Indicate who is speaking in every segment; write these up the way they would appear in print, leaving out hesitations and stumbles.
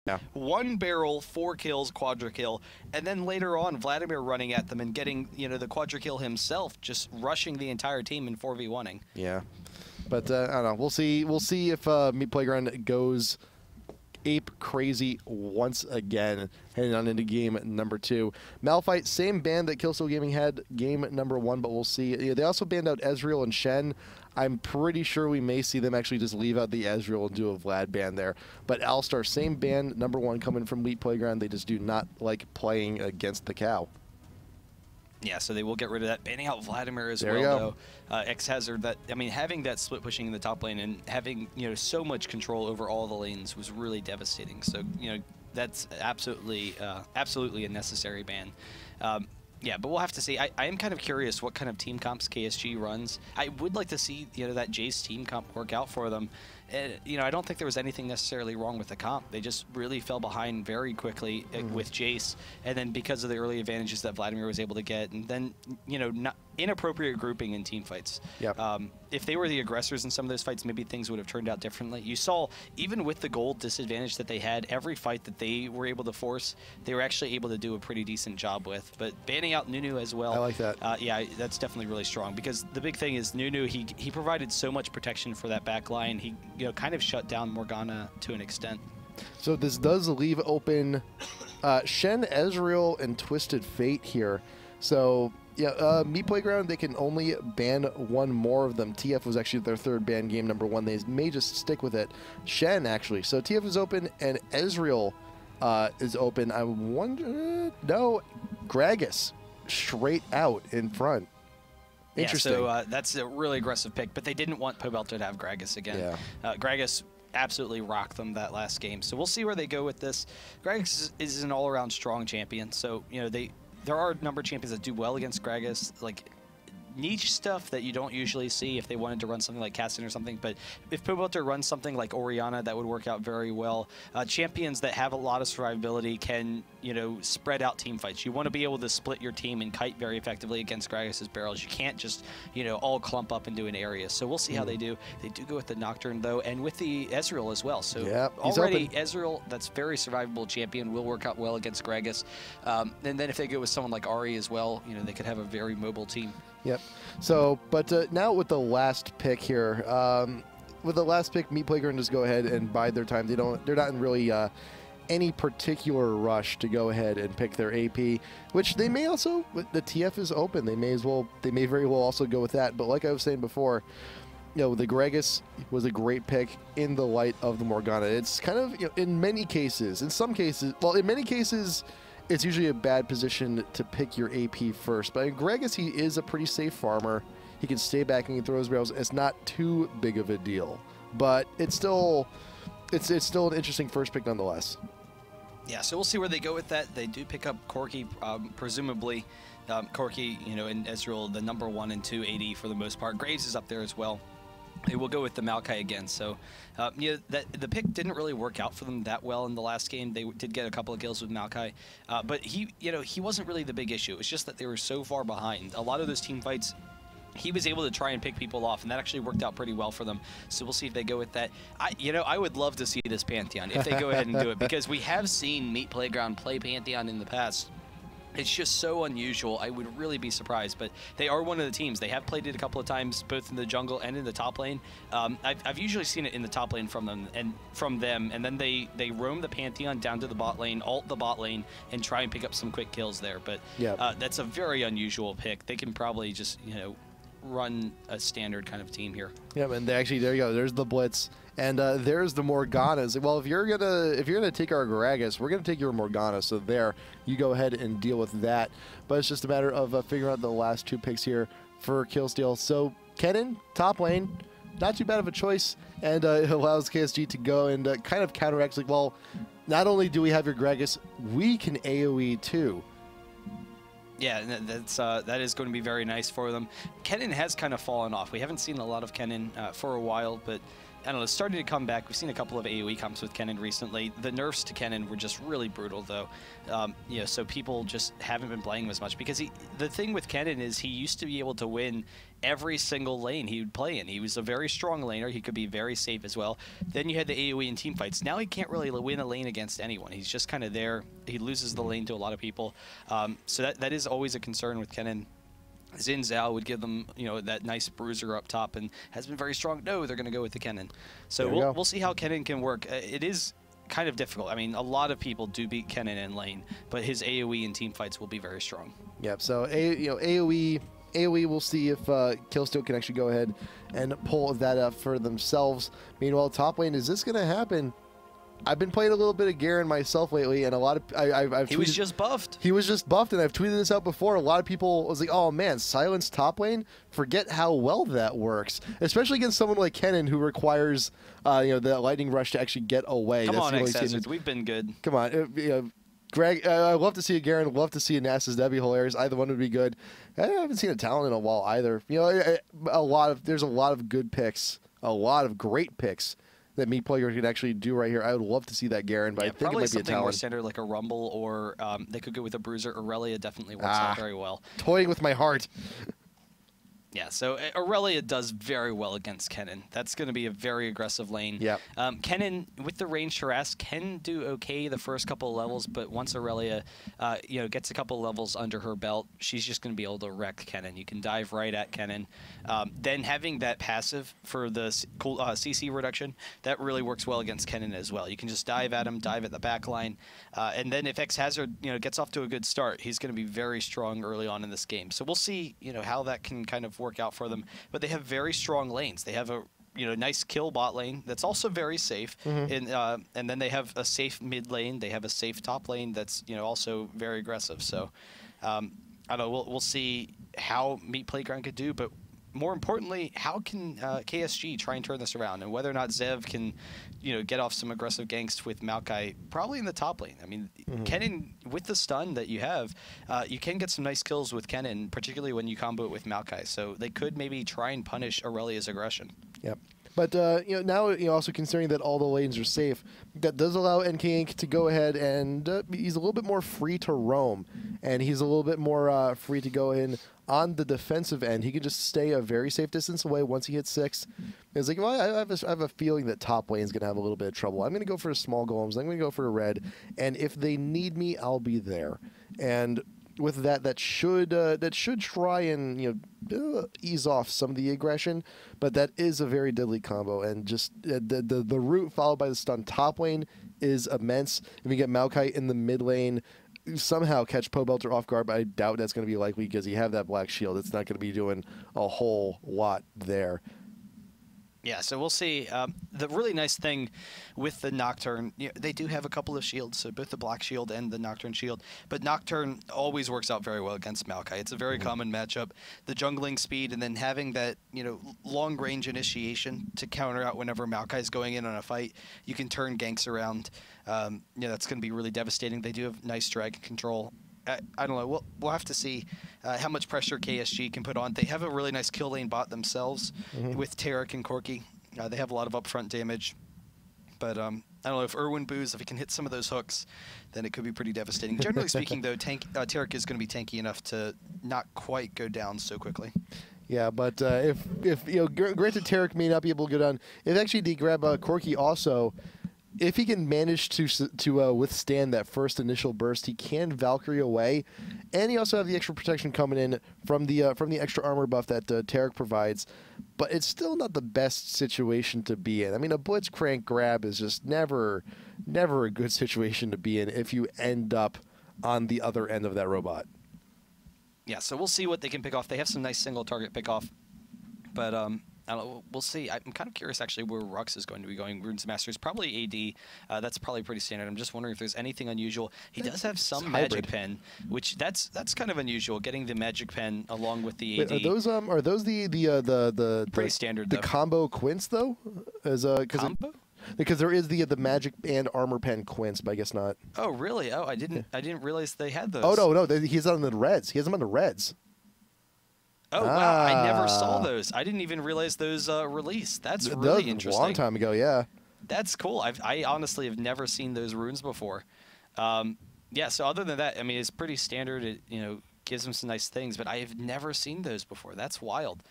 Speaker 1: Yeah.
Speaker 2: One barrel, 4 kills, quadra kill, and then later on Vladimir running at them and getting, the quadra kill himself, just rushing the entire team and 4v1ing.
Speaker 1: Yeah. But I don't know. We'll see. We'll see if Meat Playground goes ape crazy once again, heading on into game number 2. Malphite, same ban that Killsteel Gaming had game number 1, but we'll see. They also banned out Ezreal and Shen. I'm pretty sure we may see them actually just leave out the Ezreal and do a Vlad ban there. But Alistar, same ban, number 1 coming from Meat Playground. They just do not like playing against the cow.
Speaker 2: Yeah, so they will get rid of that. Banning out Vladimir as
Speaker 1: there
Speaker 2: well, though. X-Hazard, that, I mean, having that split pushing in the top lane and having, so much control over all the lanes was really devastating. So, that's absolutely a necessary ban. Yeah, but we'll have to see. I am kind of curious what kind of team comps KSG runs. I would like to see, that Jace team comp work out for them. I don't think there was anything necessarily wrong with the comp. They just really fell behind very quickly with Jace, and then because of the early advantages that Vladimir was able to get, and then, not inappropriate grouping in team fights.
Speaker 1: Yep.
Speaker 2: If they were the aggressors in some of those fights, maybe things would have turned out differently. You saw, even with the gold disadvantage that they had, every fight that they were able to force, they were actually able to do a pretty decent job with. But banning out Nunu as well.
Speaker 1: I like that.
Speaker 2: Yeah, that's definitely really strong, because the big thing is Nunu, he provided so much protection for that back line. He kind of shut down Morgana to an extent.
Speaker 1: So this does leave open Shen, Ezreal, and Twisted Fate here. So yeah, Meat Playground, they can only ban 1 more of them. TF was actually their 3rd ban, game number 1. They may just stick with it. Shen, actually. So TF is open, and Ezreal is open. I wonder... No, Gragas straight out in front. Interesting.
Speaker 2: Yeah, so that's a really aggressive pick, but they didn't want Pobelter to have Gragas again.
Speaker 1: Yeah.
Speaker 2: Gragas absolutely rocked them that last game, so we'll see where they go with this. Gragas is an all-around strong champion, so there are a number of champions that do well against Gragas, like niche stuff that you don't usually see if they wanted to run something like Cassin or something, but if Pobelter runs something like Orianna, that would work out very well. Champions that have a lot of survivability can, spread out team fights. You want to be able to split your team and kite very effectively against Gragas' barrels. You can't just, all clump up into an area. So we'll see how they do. They do go with the Nocturne, though, and with the Ezreal as well. So already Ezreal, that's very survivable champion, will work out well against Gragas. And then if they go with someone like Ahri as well, they could have a very mobile team.
Speaker 1: Yep. So, but now with the last pick here, with the last pick, Meat Playground just go ahead and bide their time. They're not in really any particular rush to go ahead and pick their AP, which they may also. The TF is open. They may very well also go with that. But like I was saying before, the Gragas was a great pick in the light of the Morgana. It's kind of in many cases, in many cases. It's usually a bad position to pick your AP first. But in Gragas, he is a pretty safe farmer. He can stay back and he can throw his barrels. It's not too big of a deal. But it's still an interesting first pick nonetheless.
Speaker 2: Yeah, so we'll see where they go with that. They do pick up Corki, presumably. Corki, and Ezreal, the number 1 and 2 AD for the most part. Graves is up there as well. They will go with the Maokai again. So, the pick didn't really work out for them that well in the last game. They did get a couple of kills with Maokai, but he wasn't really the big issue. It was just that they were so far behind. A lot of those team fights, he was able to try and pick people off, and that actually worked out pretty well for them. So we'll see if they go with that. I would love to see this Pantheon if they go ahead and do it, because we have seen Meat Playground play Pantheon in the past. It's just so unusual. I would really be surprised, but they are one of the teams. They have played it a couple of times, both in the jungle and in the top lane. I've usually seen it in the top lane from them, and then they roam the Pantheon down to the bot lane, ult the bot lane, and try and pick up some quick kills there. But that's a very unusual pick. They can probably just run a standard kind of team here.
Speaker 1: Yeah, and actually, there you go. There's the Blitz, and there's the Morganas. Well, if you're gonna take our Gragas, we're gonna take your Morgana. So there, you go ahead and deal with that. But it's just a matter of figuring out the last 2 picks here for Killsteel. So Kennen, top lane, not too bad of a choice, and it allows KSG to go and kind of counteract. Like, well, not only do we have your Gragas, we can AOE too.
Speaker 2: Yeah, that is going to be very nice for them. Kennen has kind of fallen off. We haven't seen a lot of Kennen for a while, but I don't know, it's starting to come back. We've seen a couple of AoE comps with Kennen recently. The nerfs to Kennen were just really brutal, though. So people just haven't been playing him as much, because the thing with Kennen is he used to be able to win every single lane he would play in. He was a very strong laner. He could be very safe as well. Then you had the AoE and team fights. Now he can't really win a lane against anyone. He's just kind of there. He loses the lane to a lot of people. So that is always a concern with Kennen. Xin Zhao would give them, you know, that nice bruiser up top and has been very strong. No, they're going to go with the Kennen. So we'll see how Kennen can work. It is kind of difficult. I mean, a lot of people do beat Kennen in lane, but his AoE and team fights will be very strong.
Speaker 1: Yep. So AoE, we'll see if Killstone can actually go ahead and pull that up for themselves. Meanwhile, top lane, is this going to happen? I've been playing a little bit of Garen myself lately, and a lot of I've
Speaker 2: he was just buffed.
Speaker 1: He was just buffed, and I've tweeted this out before. A lot of people was like, "Oh man, silence top lane. Forget how well that works, especially against someone like Kennen who requires the lightning rush to actually get away."
Speaker 2: Come on, X-Hazards, we've been good.
Speaker 1: Come on, Greg. I'd love to see a Garen. Love to see a Nasus. That'd be hilarious. Either one would be good. I haven't seen a talent in a while either. You know, there's a lot of good picks, a lot of great picks that Meatplayer can actually do right here. I would love to see that Garen, but I think it might be a talent.
Speaker 2: Probably something more standard like a Rumble, or they could go with a Bruiser. Aurelia definitely works out very well.
Speaker 1: Toying with my heart.
Speaker 2: Yeah, so Aurelia does very well against Kennen. That's going to be a very aggressive lane.
Speaker 1: Yeah.
Speaker 2: Kennen, with the range harass, can do okay the first couple of levels, but once Aurelia, gets a couple of levels under her belt, she's just going to be able to wreck Kennen. You can dive right at Kennen. Then having that passive for the CC reduction, that really works well against Kennen as well. You can just dive at him, dive at the back line, and then if X-Hazard, gets off to a good start, he's going to be very strong early on in this game. So we'll see, how that can kind of work out for them, but they have very strong lanes. They have a nice kill bot lane that's also very safe, and then they have a safe mid lane. They have a safe top lane that's also very aggressive. So I don't know. We'll see how Meat Playground could do, but more importantly, how can KSG try and turn this around, and whether or not Zev can, get off some aggressive ganks with Maokai, probably in the top lane. I mean, Kennen, with the stun that you have, you can get some nice kills with Kennen, particularly when you combo it with Maokai. So they could maybe try and punish Aurelia's aggression.
Speaker 1: Yep. But now also considering that all the lanes are safe, that does allow NK Inc. to go ahead and he's a little bit more free to roam, and he's a little bit more free to go in on the defensive end. He can just stay a very safe distance away once he hits 6. It's like, well, I have a feeling that top lane is going to have a little bit of trouble. I'm going to go for a small golems. I'm going to go for a red, and if they need me, I'll be there. And with that should try and ease off some of the aggression, but that is a very deadly combo, and just the root followed by the stun top lane is immense. If you get Maokai in the mid lane, somehow catch Pobelter off guard, but I doubt that's going to be likely because you have that black shield. It's not going to be doing a whole lot there.
Speaker 2: Yeah, so we'll see. The really nice thing with the Nocturne, they do have a couple of shields, so both the Black Shield and the Nocturne shield, but Nocturne always works out very well against Maokai. It's a very common matchup. The jungling speed, and then having that, long-range initiation to counter out whenever Maokai is going in on a fight, you can turn ganks around. That's going to be really devastating. They do have nice dragon control. I don't know. We'll have to see how much pressure KSG can put on. They have a really nice kill lane bot themselves with Tarek and Corki. They have a lot of upfront damage. But I don't know, if Irwin Booz, if he can hit some of those hooks, then it could be pretty devastating. Generally speaking, though, Tarek is going to be tanky enough to not quite go down so quickly.
Speaker 1: Yeah, but if granted, Tarek may not be able to go down. If actually they grab Corki also, if he can manage to withstand that first initial burst, he can Valkyrie away, and he also have the extra protection coming in from the extra armor buff that Tarek provides. But it's still not the best situation to be in. I mean, a Blitzcrank grab is just never a good situation to be in if you end up on the other end of that robot.
Speaker 2: Yeah, so we'll see what they can pick off. They have some nice single target pick off, but I don't know, we'll see. I'm kind of curious, actually, where Rux is going to be going. Runes Masters, probably AD. That's probably pretty standard. I'm just wondering if there's anything unusual. He does have some magic pen, which that's kind of unusual. Getting the magic pen along with the AD.
Speaker 1: Wait, are those the
Speaker 2: pretty standard?
Speaker 1: The combo Quince though,
Speaker 2: combo.
Speaker 1: Because there is the magic and armor pen Quince, but I guess not.
Speaker 2: Oh really? Oh, I didn't realize they had those.
Speaker 1: Oh no, he's on the reds. He has them on the reds.
Speaker 2: Oh, wow, I never saw those. I didn't even realize those released. That's really interesting.
Speaker 1: A long time ago, yeah.
Speaker 2: That's cool. I honestly have never seen those runes before. Yeah, so other than that, I mean, it's pretty standard. It, gives them some nice things, but I have never seen those before. That's wild.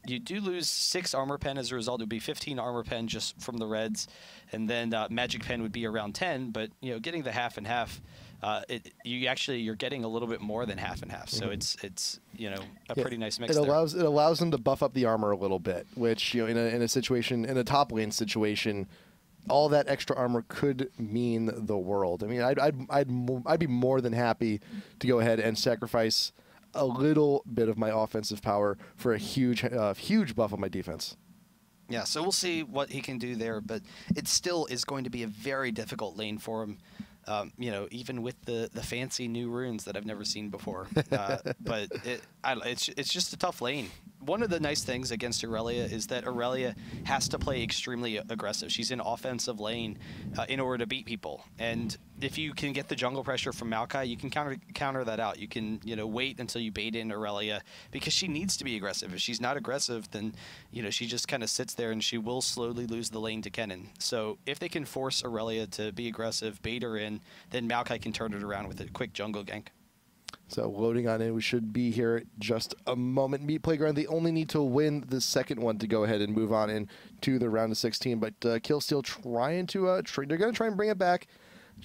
Speaker 2: You do lose 6 armor pen as a result. It would be 15 armor pen just from the reds, and then magic pen would be around 10. But getting the half and half, you're getting a little bit more than half and half. So it's a pretty nice mix.
Speaker 1: It allows them to buff up the armor a little bit, which in a situation, in a top lane situation, all that extra armor could mean the world. I mean, I'd be more than happy to go ahead and sacrifice a little bit of my offensive power for a huge buff on my defense.
Speaker 2: Yeah, so we'll see what he can do there, but it still is going to be a very difficult lane for him. Even with the fancy new runes that I've never seen before, but it's just a tough lane. One of the nice things against Aurelia is that Aurelia has to play extremely aggressive. She's in offensive lane in order to beat people, and if you can get the jungle pressure from Maokai, you can counter that out. You can wait until you bait in Aurelia, because she needs to be aggressive. If she's not aggressive, then she just kind of sits there and she will slowly lose the lane to Kennen. So if they can force Aurelia to be aggressive, bait her in, then Maokai can turn it around with a quick jungle gank.
Speaker 1: So loading on in, we should be here just a moment. Meat Playground, they only need to win the second one to go ahead and move on into the round of 16. But Killsteal trying to, they're going to try and bring it back,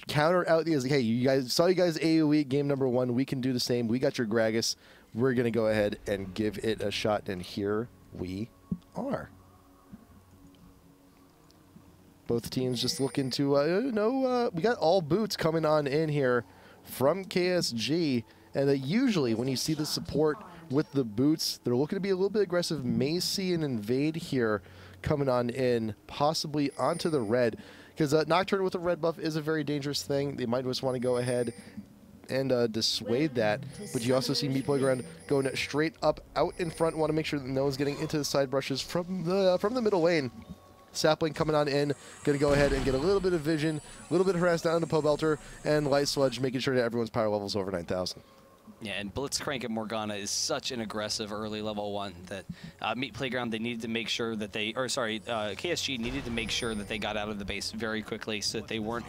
Speaker 1: counter out the, hey, you guys AoE game number 1. We can do the same. We got your Gragas. We're going to go ahead and give it a shot. And here we are. Both teams just looking to, we got all boots coming on in here from KSG. And usually when you see the support with the boots, they're looking to be a little bit aggressive. May see an invade here coming on in, possibly onto the red. Because Nocturne with a red buff is a very dangerous thing. They might just want to go ahead and dissuade that. But you also see Meat Playground going straight up out in front. Want to make sure that no one's getting into the side brushes from the middle lane. Sapling coming on in, going to go ahead and get a little bit of vision, a little bit of harass down to Pobelter, and Light Sludge making sure that everyone's power level's over 9,000.
Speaker 2: Yeah, and Blitzcrank and Morgana is such an aggressive early level 1 that Meat Playground, they needed to make sure that KSG needed to make sure that they got out of the base very quickly so that they weren't,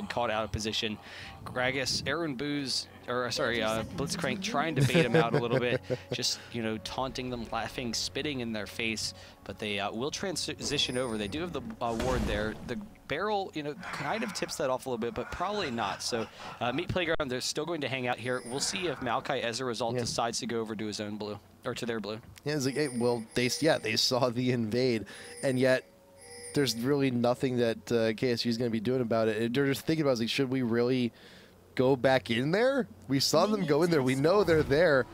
Speaker 2: caught out of position. Gragas, Aaron Booz, Blitzcrank trying to bait him out a little bit, just, taunting them, laughing, spitting in their face, but they will transition over. They do have the ward there. The barrel, kind of tips that off a little bit, but probably not. So Meat Playground, they're still going to hang out here. We'll see if Maokai, as a result, decides to go over to his own blue, or to their blue.
Speaker 1: Yeah, it's like, hey, well, they saw the invade, and yet there's really nothing that KSG is going to be doing about it. They're just thinking about, like, should we really go back in there? We saw them go in there. We know they're there.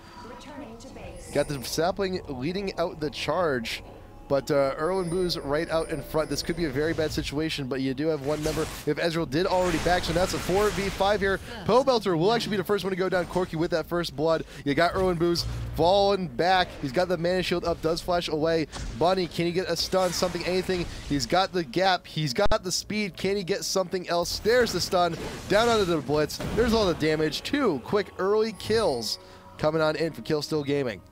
Speaker 1: Got the Sapling leading out the charge. But Erwin Booz right out in front. This could be a very bad situation, but you do have one member. If Ezreal did already back, so that's a 4v5 here. Pobelter will actually be the first one to go down. Corki with that first blood. You got Erwin Booz falling back. He's got the mana shield up, does flash away. Bunny, can he get a stun, something, anything? He's got the gap. He's got the speed. Can he get something else? There's the stun. Down onto the blitz. There's all the damage. 2 quick early kills coming on in for Killsteal Gaming.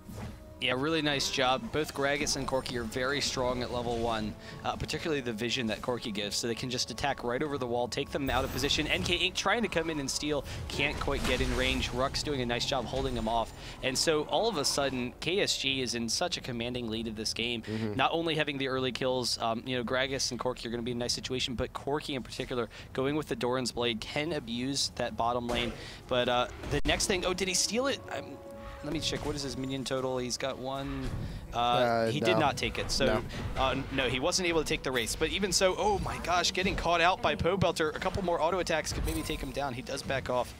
Speaker 2: Yeah, really nice job. Both Gragas and Corki are very strong at level 1, particularly the vision that Corki gives, so they can just attack right over the wall, take them out of position. NK Inc. trying to come in and steal, can't quite get in range. Ruck's doing a nice job holding them off. And so all of a sudden, KSG is in such a commanding lead of this game. Not only having the early kills, Gragas and Corki are going to be in a nice situation, but Corki in particular, going with the Doran's Blade, can abuse that bottom lane. But the next thing, did he steal it? Let me check. What is his minion total? He's got 1. He did not take it. So, no, he wasn't able to take the race. But even so, oh my gosh, getting caught out by Pobelter. A couple more auto attacks could maybe take him down. He does back off.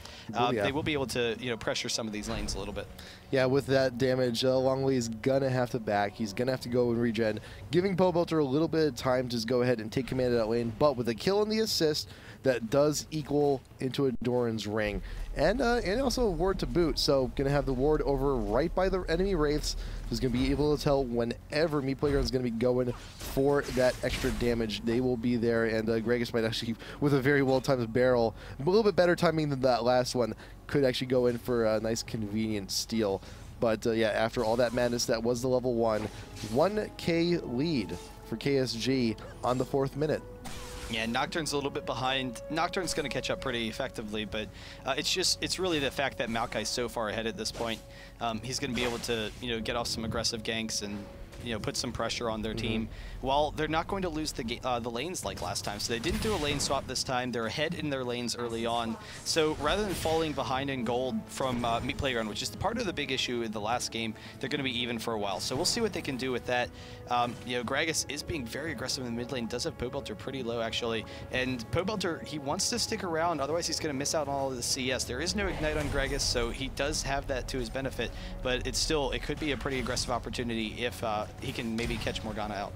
Speaker 2: They will be able to, pressure some of these lanes a little bit.
Speaker 1: Yeah, with that damage, Longley is going to have to back. He's going to have to go and regen, giving Pobelter a little bit of time to just go ahead and take command of that lane. But with a kill and the assist, that does equal into a Doran's ring. And also a ward to boot, so going to have the ward over right by the enemy wraiths, who's going to be able to tell whenever Meat Playground is going to be going for that extra damage. They will be there, and Gragas might actually, with a very well-timed barrel, a little bit better timing than that last one, could actually go in for a nice convenient steal. But yeah, after all that madness, that was the level 1. 1K lead for KSG on the 4th minute.
Speaker 2: Yeah, Nocturne's a little bit behind. Nocturne's going to catch up pretty effectively, but it's really the fact that Maokai's so far ahead at this point. He's going to be able to, get off some aggressive ganks and put some pressure on their team. While they're not going to lose the lanes like last time, so they didn't do a lane swap this time. They're ahead in their lanes early on. So rather than falling behind in gold from Meat Playground, which is part of the big issue in the last game, they're going to be even for a while. So we'll see what they can do with that. Gragas is being very aggressive in the mid lane. Does have Pobelter pretty low actually, and Pobelter, he wants to stick around. Otherwise, he's going to miss out on all of the CS. There is no ignite on Gragas, so he does have that to his benefit. But it could be a pretty aggressive opportunity if he can maybe catch Morgana out.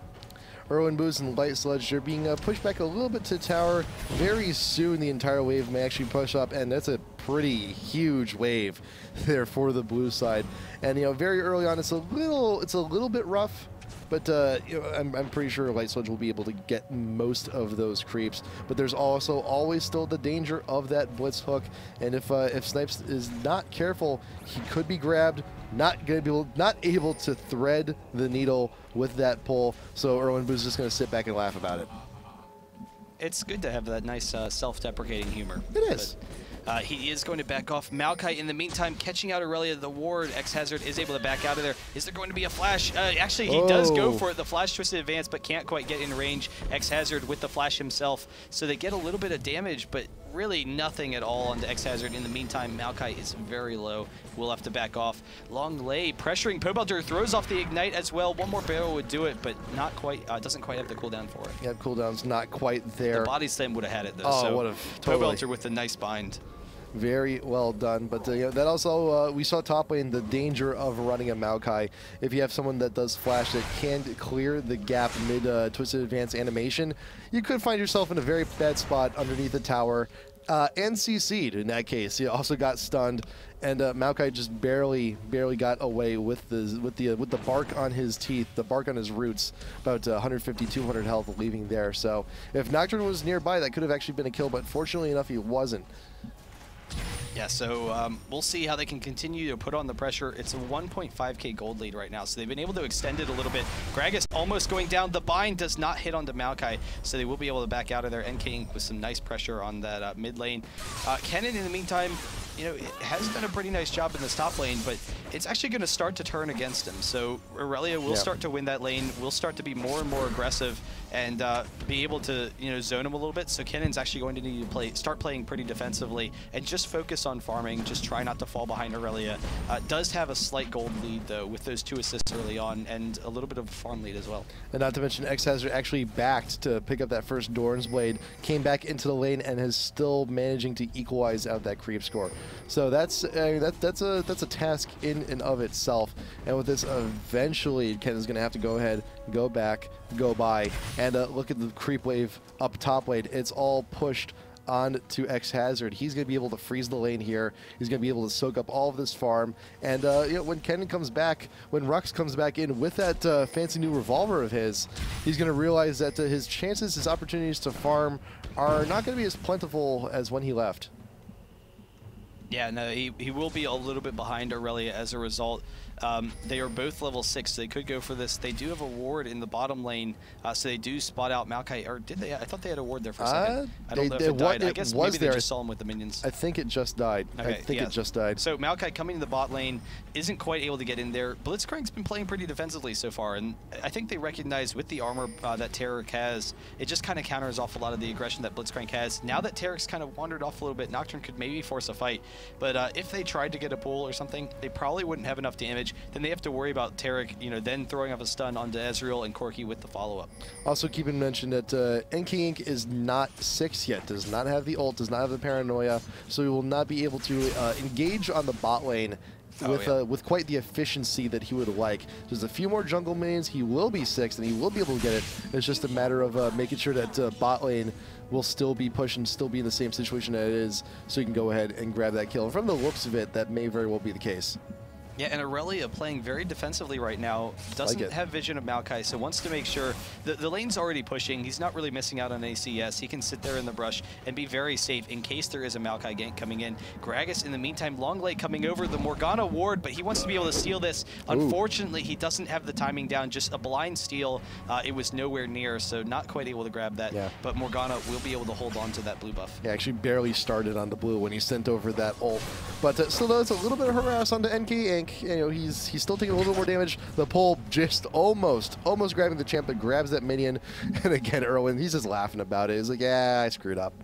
Speaker 1: Erwin Booz and Light Sludge are being pushed back a little bit to tower. Very soon the entire wave may actually push up, and that's a pretty huge wave there for the blue side. And very early on, it's a little bit rough. But I'm pretty sure Light Sludge will be able to get most of those creeps. But there's also always still the danger of that Blitz hook. And if Snipes is not careful, he could be grabbed, not able to thread the needle with that pull. So Erwin Boo's just going to sit back and laugh about it.
Speaker 2: It's good to have that nice self-deprecating humor.
Speaker 1: It is.
Speaker 2: He is going to back off. Maokai, in the meantime, catching out Aurelia. The ward, X-Hazard is able to back out of there. Is there going to be a flash? Actually, he does go for it. The flash twisted advance, but can't quite get in range. X-Hazard with the flash himself. So they get a little bit of damage, but really nothing at all onto X-Hazard. In the meantime, Maokai is very low. We'll have to back off. Long lay, pressuring Pobelter, throws off the ignite as well. One more barrel would do it, but not quite, doesn't quite have the cooldown for it.
Speaker 1: Yeah, cooldown's not quite there.
Speaker 2: The body slam would have had it, though.
Speaker 1: Oh,
Speaker 2: so
Speaker 1: would have. Totally.
Speaker 2: Pobelter with the nice bind.
Speaker 1: Very well done, but that also, we saw top lane the danger of running a Maokai. If you have someone that does flash that can clear the gap mid twisted advance animation, you could find yourself in a very bad spot underneath the tower, and CC'd in that case. You also got stunned, and Maokai just barely got away with the bark on his teeth, the bark on his roots, about 150, 200 health leaving there. So if Nocturne was nearby, that could have actually been a kill, but fortunately enough, he wasn't.
Speaker 2: Yeah, so we'll see how they can continue to put on the pressure. It's a 1.5k gold lead right now, so they've been able to extend it a little bit. Gragas almost going down. The bind does not hit onto Maokai, so they will be able to back out of there. NK with some nice pressure on that mid lane. Kennen, in the meantime, it has done a pretty nice job in this top lane, but it's actually going to start to turn against him. So Aurelia will start to win that lane, will start to be more and more aggressive, and be able to zone him a little bit. So Kennen's actually going to need to start playing pretty defensively and just focus on farming, just try not to fall behind Aurelia. Does have a slight gold lead though with those 2 assists early on and a little bit of a farm lead as well.
Speaker 1: And not to mention X-Hazard actually backed to pick up that first Doran's Blade, came back into the lane and is still managing to equalize out that creep score. So that's a task in and of itself. And with this, eventually Ken is going to have to go ahead, go back, go by, and look at the creep wave up top lane. It's all pushed on to X-Hazard. He's going to be able to freeze the lane here. He's going to be able to soak up all of this farm. And when Kennen comes back, when Rux comes back in with that fancy new revolver of his, he's going to realize that his chances, his opportunities to farm are not going to be as plentiful as when he left.
Speaker 2: Yeah, no, he will be a little bit behind Aurelia as a result. They are both level 6, so they could go for this. They do have a ward in the bottom lane, so they do spot out Maokai. Or did they? I thought they had a ward there for a second. I don't know if it died. I guess maybe they just saw him with the minions.
Speaker 1: I think it just died. Okay, I think it just died.
Speaker 2: So Maokai coming to the bot lane isn't quite able to get in there. Blitzcrank's been playing pretty defensively so far, and I think they recognize with the armor that Taric has, it just kind of counters off a lot of the aggression that Blitzcrank has. Now that Taric's kind of wandered off a little bit, Nocturne could maybe force a fight, but if they tried to get a pull or something, they probably wouldn't have enough damage. Then they have to worry about Taric, then throwing up a stun onto Ezreal and Corki with the follow-up.
Speaker 1: Also keep in mention that NK Inc. is not 6 yet, does not have the ult, does not have the paranoia, so he will not be able to engage on the bot lane with quite the efficiency that he would like. Just a few more jungle minions, he will be 6 and he will be able to get it. It's just a matter of making sure that bot lane will still be pushing, still be in the same situation that it is, so you can go ahead and grab that kill. And from the looks of it, that may very well be the case.
Speaker 2: Yeah, and Aurelia playing very defensively right now. Doesn't have vision of Maokai, so wants to make sure the lane's already pushing. He's not really missing out on ACS. He can sit there in the brush and be very safe in case there is a Maokai gank coming in. Gragas, in the meantime, long lane coming over the Morgana ward, but he wants to be able to steal this. Unfortunately, he doesn't have the timing down. Just a blind steal. It was nowhere near, so not quite able to grab that. Yeah. But Morgana will be able to hold on to that blue buff.
Speaker 1: Yeah, actually barely started on the blue when he sent over that ult. But still, though, it's a little bit of harass onto NK Inc. Inc. You know, he's still taking a little bit more damage. The pull just almost grabbing the champ, but grabs that minion. And again, Erwin, he's just laughing about it. He's like, yeah, I screwed up.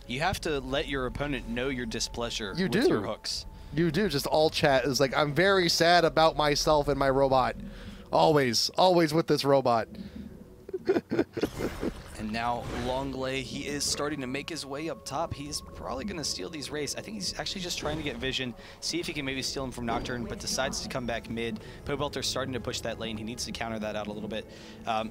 Speaker 2: You have to let your opponent know your displeasure with your hooks.
Speaker 1: You do. Just all chat is like, I'm very sad about myself and my robot. Always with this robot.
Speaker 2: And now Longley, he is starting to make his way up top. He's probably going to steal these Wraiths. I think he's actually just trying to get vision, see if he can maybe steal him from Nocturne, but decides to come back mid. Pobelter's starting to push that lane. He needs to counter that out a little bit.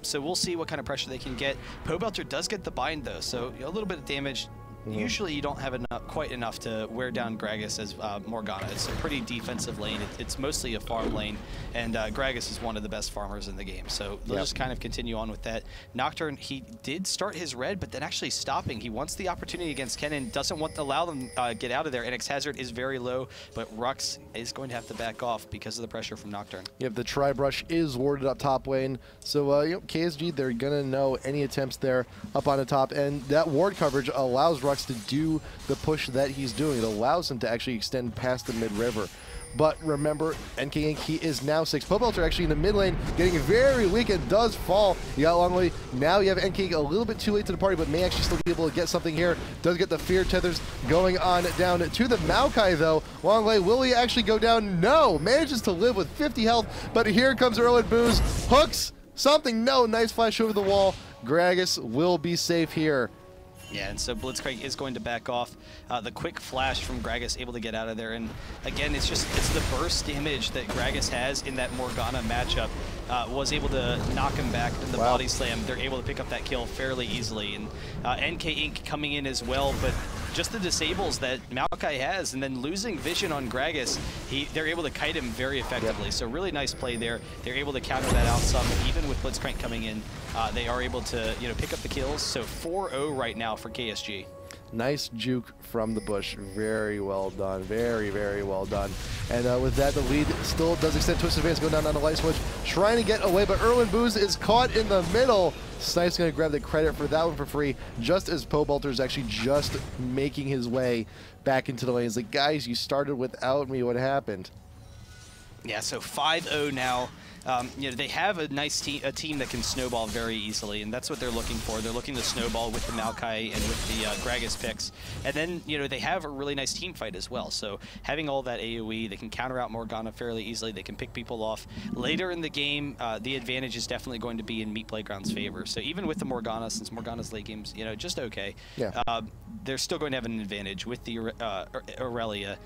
Speaker 2: So we'll see what kind of pressure they can get. Pobelter does get the bind, though, so a little bit of damage. Usually you don't have quite enough to wear down Gragas as Morgana. It's a pretty defensive lane. It's mostly a farm lane, and Gragas is one of the best farmers in the game. So they'll just kind of continue on with that. Nocturne, he did start his red, but then actually stopping. He wants the opportunity against Kennen, doesn't want to allow them get out of there. NX Hazard is very low, but Rux is going to have to back off because of the pressure from Nocturne.
Speaker 1: Yep, the Tri-Brush is warded up top lane. So, you know, KSG, they're going to know any attempts there up on the top, and that ward coverage allows Rux to do the push that he's doing. It allows him to actually extend past the mid-river. But remember, NK Inc., he is now 6. Pobelter actually in the mid lane, getting very weak and does fall. You got Longley. Now you have NK Inc. a little bit too late to the party, but may actually still be able to get something here. Does get the fear tethers going on down to the Maokai, though. Longley, will he actually go down? No! Manages to live with 50 health, but here comes Erwin Booz. Hooks something. No, nice flash over the wall. Gragas will be safe here.
Speaker 2: Yeah, and so Blitzcrank is going to back off. The quick flash from Gragas able to get out of there. And again, it's the burst damage that Gragas has in that Morgana matchup. Was able to knock him back in the body slam. They're able to pick up that kill fairly easily. And NK Inc. coming in as well, but just the disables that Maokai has, and then losing vision on Gragas, they're able to kite him very effectively. So really nice play there. They're able to counter that out some. Even with Blitzcrank coming in, they are able to pick up the kills. So 4-0 right now for KSG.
Speaker 1: Nice juke from the bush. Very well done. Very, very well done. And with that, the lead still does extend. Twisted Advance going down on the light switch, trying to get away, but Erwin Booz is caught in the middle. Snipes going to grab the credit for that one for free, just as Pobelter is actually just making his way back into the lane. He's like, guys, you started without me. What happened?
Speaker 2: Yeah, so 5-0 now. They have a nice team that can snowball very easily, and that's what they're looking for. They're looking to snowball with the Maokai and with the Gragas picks. And then, they have a really nice team fight as well. So having all that AoE, they can counter out Morgana fairly easily. They can pick people off. Later in the game, the advantage is definitely going to be in Meat Playground's favor. So even with the Morgana, since Morgana's late game's, just okay, they're still going to have an advantage with the Aurelia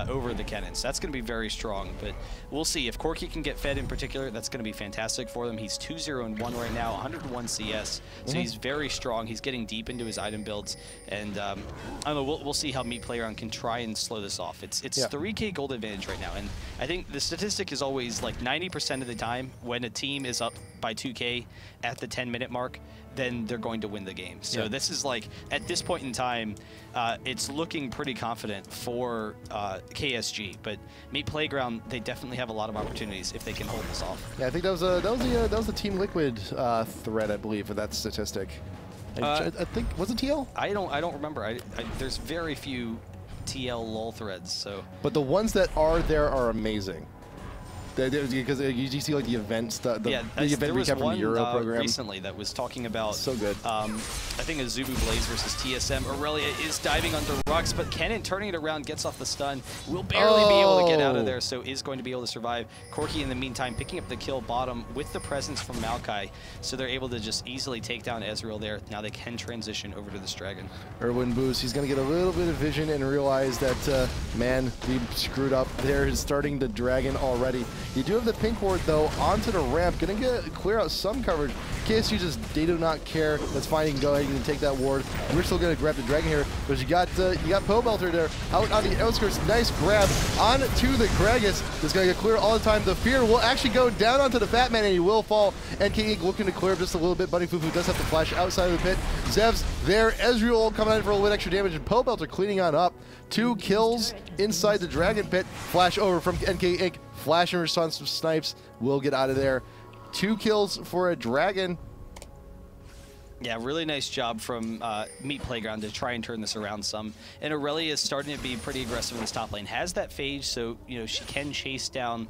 Speaker 2: over the Kennons. That's going to be very strong, but we'll see. If Corki can get fed in particular, that's going to be fantastic for them. He's 2-0-1 right now, 101 CS, so he's very strong. He's getting deep into his item builds, and I don't know, we'll see how Meat Playground can try and slow this off. It's 3K gold advantage right now, and I think the statistic is always like 90% of the time when a team is up by 2K at the 10-minute mark, then they're going to win the game. So this is like, at this point in time, it's looking pretty confident for KSG, but Meat Playground, they definitely have a lot of opportunities if they can hold this off.
Speaker 1: Yeah, I think that was the Team Liquid thread, I believe, for that statistic. I think, was it TL?
Speaker 2: I don't remember. There's very few IPLLoL threads, so.
Speaker 1: But the ones that are there are amazing. Because you see like the event stuff, the event recap from the Euro program
Speaker 2: recently that was talking about
Speaker 1: so good.
Speaker 2: I think a Zubu Blaze versus TSM. Aurelia is diving under Rux, but Kennen turning it around gets off the stun. Will barely be able to get out of there, so is going to be able to survive. Corki in the meantime picking up the kill bottom with the presence from Maokai, so they're able to just easily take down Ezreal there. Now they can transition over to this dragon.
Speaker 1: Erwin Booz, he's going to get a little bit of vision and realize that man, we screwed up there. Is starting the dragon already. You do have the pink ward, though, onto the ramp. Going to clear out some coverage. KSU just, they do not care. That's fine. You can go ahead and take that ward. We're still going to grab the dragon here. But you got Pobelter there out on the outskirts. Nice grab on to the Gragas. Just going to get clear all the time. The fear will actually go down onto the Fat Man, and he will fall. NK Inc. looking to clear up just a little bit. Bunny Fufu does have to flash outside of the pit. Zev's there. Ezreal coming in for a little bit extra damage, and Pobelter cleaning on up. 2 kills inside the dragon pit. Flash over from NK Inc. Flash in response to snipes will get out of there. 2 kills for a dragon.
Speaker 2: Yeah, really nice job from Meat Playground to try and turn this around some. And Aurelia is starting to be pretty aggressive in this top lane. Has that phase, so she can chase down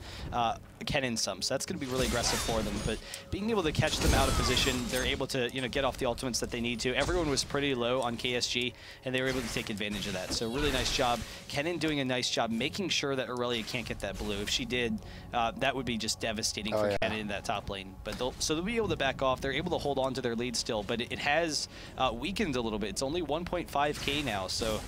Speaker 2: Kennen some. So that's going to be really aggressive for them. But being able to catch them out of position, they're able to get off the ultimates that they need to. Everyone was pretty low on KSG, and they were able to take advantage of that. So really nice job. Kennen doing a nice job making sure that Aurelia can't get that blue. If she did, that would be just devastating for Kennen in that top lane. But they'll be able to back off. They're able to hold on to their lead still, but it has weakened a little bit. It's only 1.5k now, so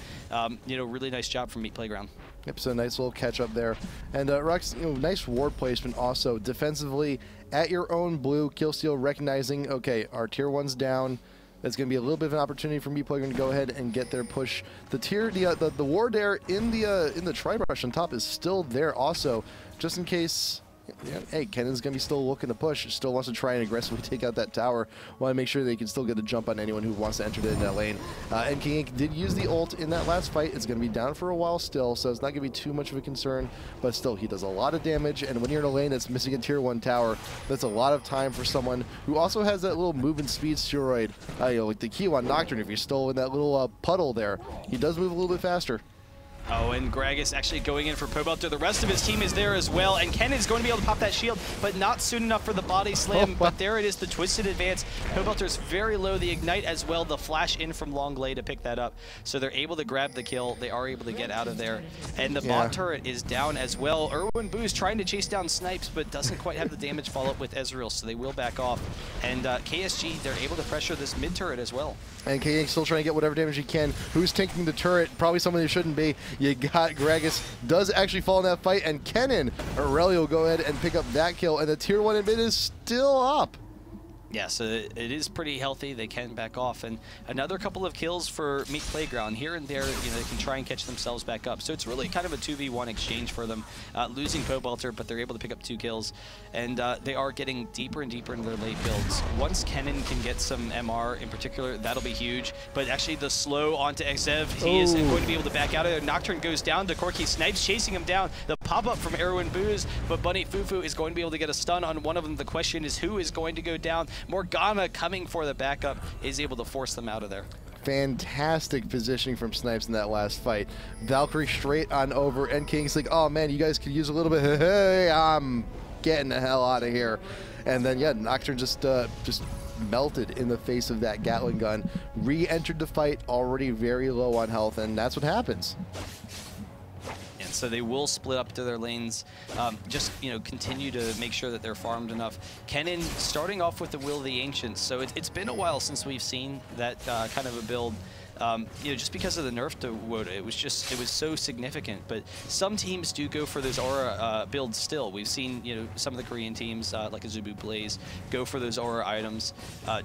Speaker 2: really nice job from Meat Playground.
Speaker 1: Yep, so nice little catch up there. And Rux, nice ward placement also. Defensively, at your own blue, Killsteal recognizing, okay, our tier 1's down. That's going to be a little bit of an opportunity for Meat Playground to go ahead and get their push. The ward there in the tri-brush on top is still there also, just in case. Yeah, hey, Kennen's going to be still looking to push, still wants to try and aggressively take out that tower. Want to make sure they can still get a jump on anyone who wants to enter in that lane. And King Ink did use the ult in that last fight. It's going to be down for a while still, so it's not going to be too much of a concern. But still, he does a lot of damage, and when you're in a lane that's missing a tier 1 tower, that's a lot of time for someone who also has that little movement speed steroid. Like the Q on Nocturne, if you're still in that little puddle there, he does move a little bit faster.
Speaker 2: Oh, and Gragas actually going in for Pobelter. The rest of his team is there as well, and Ken is going to be able to pop that shield, but not soon enough for the body slam. But there it is, the twisted advance. Pobelter's very low, the ignite as well, the flash in from Longley to pick that up. So they're able to grab the kill. They are able to get out of there. And the bot turret is down as well. Erwin Boo's trying to chase down Snipes, but doesn't quite have the damage follow-up with Ezreal, so they will back off. And KSG, they're able to pressure this mid turret as well.
Speaker 1: And K still trying to get whatever damage he can. Who's tanking the turret? Probably someone who shouldn't be. You got Gragas does actually fall in that fight, and Kennen, Aurelia will go ahead and pick up that kill, and the tier 1 in mid is still up.
Speaker 2: Yeah, so it is pretty healthy. They can back off, and another couple of kills for Meat Playground here and there. They can try and catch themselves back up. So it's really kind of a 2v1 exchange for them, losing Pobelter, but they're able to pick up 2 kills, and they are getting deeper and deeper into their late builds. Once Kennen can get some MR in particular, that'll be huge. But actually, the slow onto Xev, he is going to be able to back out of there. Nocturne goes down to Corki. Snipes chasing him down. The pop-up from Erwin Booz, but Bunny Fufu is going to be able to get a stun on one of them. The question is who is going to go down. Morgana coming for the backup is able to force them out of there.
Speaker 1: Fantastic positioning from Snipes in that last fight. Valkyrie straight on over, and King's like, oh man, you guys could use a little bit. Hey, I'm getting the hell out of here. And then yeah, Nocturne just melted in the face of that Gatling gun. Re-entered the fight already very low on health, and that's what happens.
Speaker 2: So they will split up to their lanes, just continue to make sure that they're farmed enough. Kennen starting off with the Will of the Ancients, so it's been a while since we've seen that kind of a build. Just because of the nerf to Woda, it was so significant. But some teams do go for those aura builds still. We've seen some of the Korean teams like Azubu Blaze go for those aura items,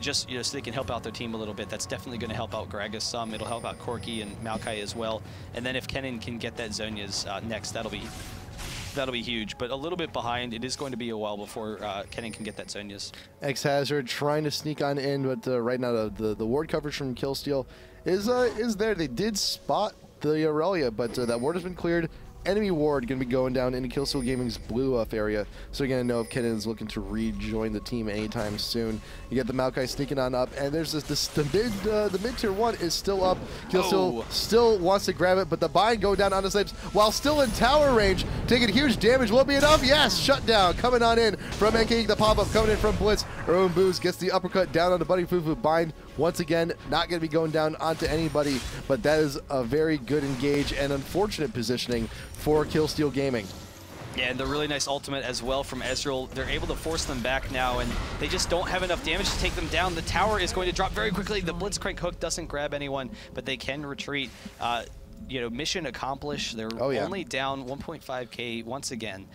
Speaker 2: just so they can help out their team a little bit. That's definitely going to help out Gragas some. It'll help out Corki and Maokai as well. And then if Kennen can get that Zhonya's next, that'll be huge, but a little bit behind. It is going to be a while before Kennen can get that Zhonya's.
Speaker 1: X-Hazard trying to sneak on in, but right now the ward coverage from Killsteal is there. They did spot the Aurelia, but that ward has been cleared. Enemy ward going to be going down into Killsteal Gaming's blue off area, so you're going to know if Kennen is looking to rejoin the team anytime soon. You get the Maokai sneaking on up, and there's the mid tier 1 is still up. Killsteal still wants to grab it, but the bind go down onto Snipes while still in tower range, taking huge damage. Will it be enough? Yes, shutdown coming on in from NK. The pop-up coming in from Blitz. Erwin Booz gets the uppercut down onto Bunny Fufu. Bind once again not going to be going down onto anybody, but that is a very good engage and unfortunate positioning for Killsteal Gaming.
Speaker 2: Yeah, and the really nice ultimate as well from Ezreal. They're able to force them back now, and they just don't have enough damage to take them down. The tower is going to drop very quickly. The Blitzcrank hook doesn't grab anyone, but they can retreat. Mission accomplished. They're only down 1.5k once again.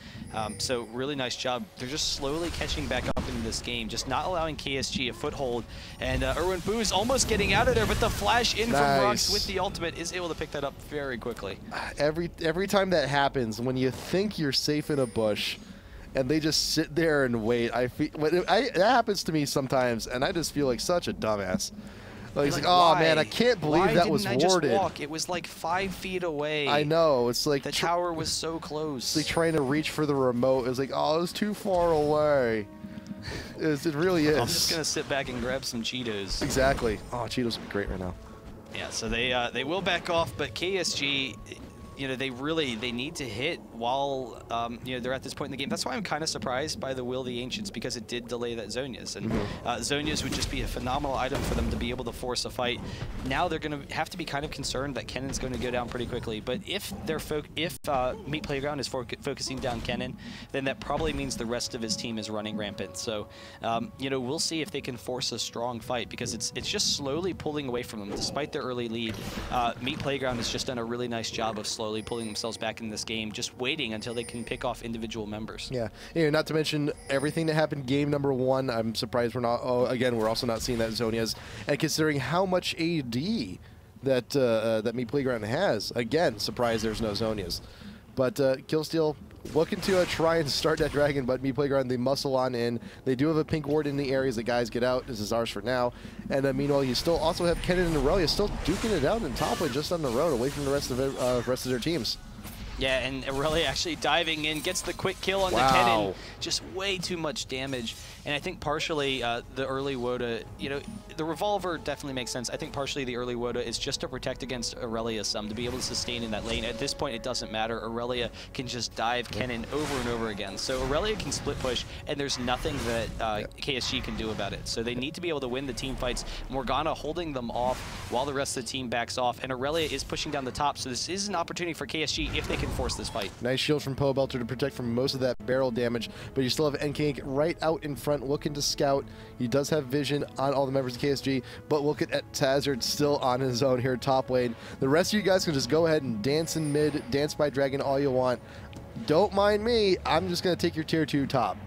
Speaker 2: So really nice job. They're just slowly catching back up into this game, just not allowing KSG a foothold. And Erwin Boo's almost getting out of there, but the flash in from Rux with the ultimate is able to pick that up very quickly.
Speaker 1: Every time that happens, when you think you're safe in a bush, and they just sit there and wait, that happens to me sometimes, and I just feel like such a dumbass. Like, oh man, I can't believe that was warded.
Speaker 2: It was like 5 feet away.
Speaker 1: I know. It's like
Speaker 2: the tower was so close.
Speaker 1: It's like trying to reach for the remote. It was like, oh, it was too far away. It really is.
Speaker 2: I'm just going to sit back and grab some Cheetos.
Speaker 1: Exactly. Oh, Cheetos would be great right now.
Speaker 2: Yeah, so they will back off, but KSG, you know, they need to hit while you know, they're at this point in the game. That's why I'm kind of surprised by the Will the Ancients, because it did delay that Zonias, and Zonias would just be a phenomenal item for them to be able to force a fight. Now they're going to have to be kind of concerned that Kennen's going to go down pretty quickly. But if Meat Playground is focusing down Kennen, then that probably means the rest of his team is running rampant. So you know, we'll see if they can force a strong fight, because it's just slowly pulling away from them despite their early lead. Meat Playground has just done a really nice job of slowly pulling themselves back in this game, just waiting until they can pick off individual members.
Speaker 1: Yeah, you know, not to mention everything that happened game number 1. I'm surprised we're not. Oh, again, we're also not seeing that Zonias, and considering how much AD that that Meat Playground has, again, surprised there's no Zonias. But Killsteal looking to try and start that dragon, but Meat Playground, they muscle on in. They do have a pink ward in the areas that guys get out. This is ours for now. And meanwhile, you still also have Kennen and Aurelia still duking it out in top lane, just on the road, away from the rest of their teams.
Speaker 2: Yeah, and Aurelia actually diving in, gets the quick kill on the Kennen. Just way too much damage. And I think partially the early Woda, you know, the revolver definitely makes sense. I think partially the early Woda is just to protect against Aurelia some, to be able to sustain in that lane. At this point, it doesn't matter. Aurelia can just dive Kennen over and over again. So Aurelia can split push, and there's nothing that KSG can do about it. So they need to be able to win the team fights. Morgana holding them off while the rest of the team backs off, and Aurelia is pushing down the top. So this is an opportunity for KSG if they can force this fight.
Speaker 1: Nice shield from Pobelter to protect from most of that barrel damage, but you still have NK right out in front looking to scout. He does have vision on all the members of KSG, but look at Tazard still on his own here top lane. The rest of you guys can just go ahead and dance in mid, dance by dragon all you want. Don't mind me, I'm just going to take your tier 2 top.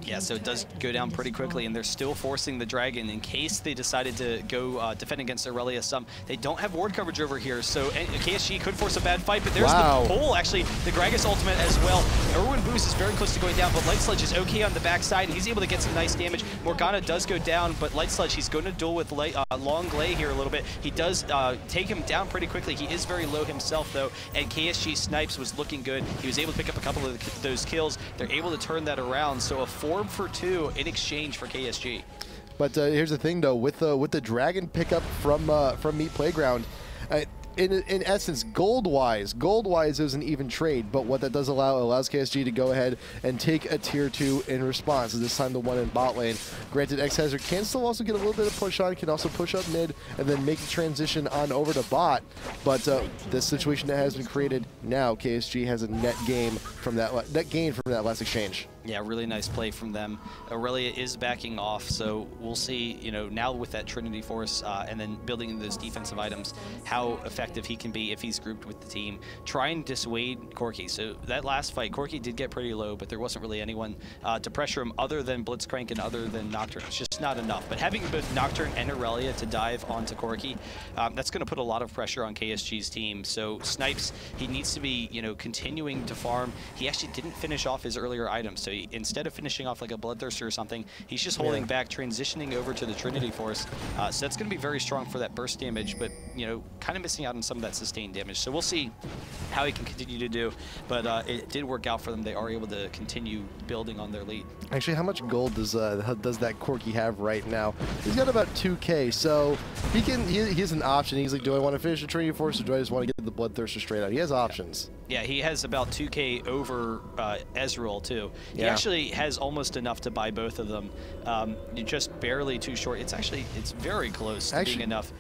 Speaker 2: Yeah, so it does go down pretty quickly, and they're still forcing the dragon in case they decided to go defend against Aurelia some. They don't have ward coverage over here, so KSG could force a bad fight, but there's the pull, actually, the Gragas ultimate as well. Erwin Boost is very close to going down, but Light Sledge is okay on the backside, and he's able to get some nice damage. Morgana does go down, but Light Sledge, he's going to duel with Long Glay here a little bit. He does take him down pretty quickly. He is very low himself, though, and KSG Snipes was looking good. He was able to pick up a couple of those kills. They're able to turn that around, so a 4-for-2 in exchange for KSG.
Speaker 1: But here's the thing, though, with the dragon pickup from Meat Playground, in essence, gold-wise, it was an even trade, but what that does allows KSG to go ahead and take a tier 2 in response. So this time the one in bot lane. Granted, X-Hazard can still also get a little bit of push on, can also push up mid, and then make the transition on over to bot. But this situation that has been created now, KSG has a net gain from that last exchange.
Speaker 2: Yeah, really nice play from them. Aurelia is backing off, so we'll see, you know, now with that Trinity Force and then building in those defensive items, how effective he can be if he's grouped with the team. Try and dissuade Corki. So that last fight, Corki did get pretty low, but there wasn't really anyone to pressure him other than Blitzcrank and other than Nocturne. It's just not enough. But having both Nocturne and Aurelia to dive onto Corki, that's going to put a lot of pressure on KSG's team. So Snipes, he needs to be, you know, continuing to farm. He actually didn't finish off his earlier items, so instead of finishing off like a Bloodthirster or something, he's just holding back, transitioning over to the Trinity Force. So that's going to be very strong for that burst damage, but, you know, kind of missing out on some of that sustained damage. So we'll see how he can continue to do, but it did work out for them. They are able to continue building on their lead.
Speaker 1: Actually, how much gold does that Corki have right now? He's got about 2K, so he has an option. He's like, do I want to finish the Trinity Force, or do I just want to get the Bloodthirster straight out? He has options.
Speaker 2: Yeah, he has about 2K over Ezreal, too. He actually has almost enough to buy both of them. Just barely too short. It's very close to being enough.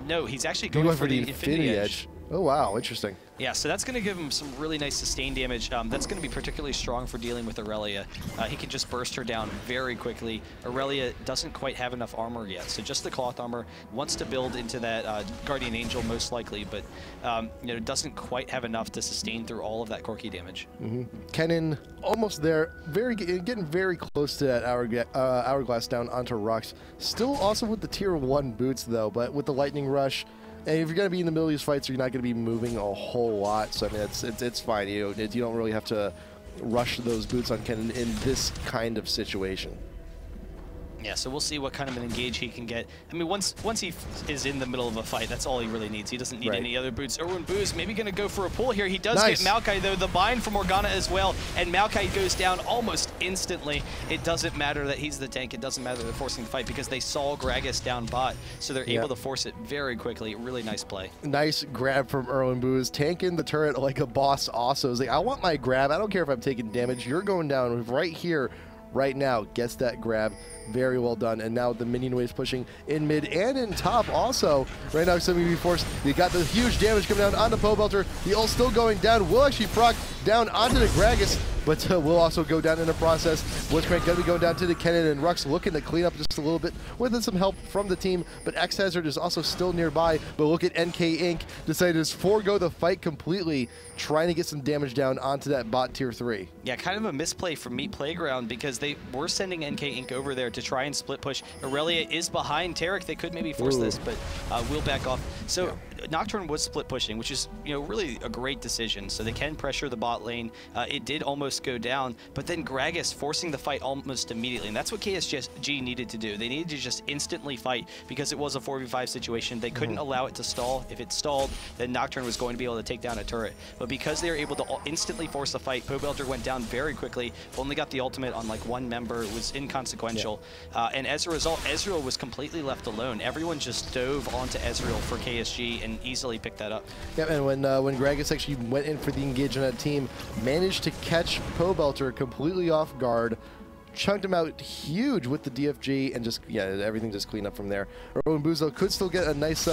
Speaker 2: No, he's actually going for the Infinity Edge.
Speaker 1: Oh, wow. Interesting.
Speaker 2: Yeah, so that's going to give him some really nice sustained damage. That's going to be particularly strong for dealing with Aurelia. He can just burst her down very quickly. Aurelia doesn't quite have enough armor yet, so just the cloth armor. Wants to build into that Guardian Angel most likely, but you know, doesn't quite have enough to sustain through all of that Corki damage.
Speaker 1: Kennen almost there, getting very close to that hourglass down onto rocks. Still also with the tier 1 boots though, but with the lightning rush. And if you're going to be in the middle of these fights, you're not going to be moving a whole lot. So I mean, it's fine. You don't really have to rush those boots on Kennen in this kind of situation.
Speaker 2: Yeah, so we'll see what kind of an engage he can get. I mean, once he is in the middle of a fight, that's all he really needs. He doesn't need any other boots. Erwin Booz maybe going to go for a pull here. He does get Maokai, though. The bind from Morgana as well, and Maokai goes down almost instantly. It doesn't matter that he's the tank. It doesn't matter that they're forcing the fight because they saw Gragas down bot, so they're able to force it very quickly. Really nice play. Nice
Speaker 1: grab from Erwin Booz, tanking the turret like a boss also. He's like, I want my grab. I don't care if I'm taking damage. You're going down right here, right now. Gets that grab. Very well done. And now the minion waves pushing in mid and in top also. Right now, something be forced. You got the huge damage coming down onto Pobelter. The ult still going down. Will actually proc down onto the Gragas, but will also go down in the process. Blitzcrank going to be going down to the Kennen, and Rux looking to clean up just a little bit with some help from the team. But X-Hazard is also still nearby. But look at NK Inc. decided to forego the fight completely, trying to get some damage down onto that bot tier 3.
Speaker 2: Yeah, kind of a misplay from Meat Playground because they were sending NK Inc. over there to try and split push. Aurelia is behind Tarek. They could maybe force this, but will back off. So Nocturne was split pushing, which is really a great decision. So they can pressure the bot lane. It did almost go down, but then Gragas forcing the fight almost immediately, and that's what KSG needed to do. They needed to just instantly fight because it was a 4v5 situation. They couldn't allow it to stall. If it stalled, then Nocturne was going to be able to take down a turret. But because they were able to instantly force the fight, Pobelter went down very quickly, only got the ultimate on like one member. It was inconsequential. And as a result, Ezreal was completely left alone. Everyone just dove onto Ezreal for KSG and easily picked that up.
Speaker 1: Yeah, and when Gragas actually went in for the engage on that team, managed to catch Pobelter completely off guard, chunked him out huge with the DFG, and just, everything just cleaned up from there. Erwin Buzo could still get a nice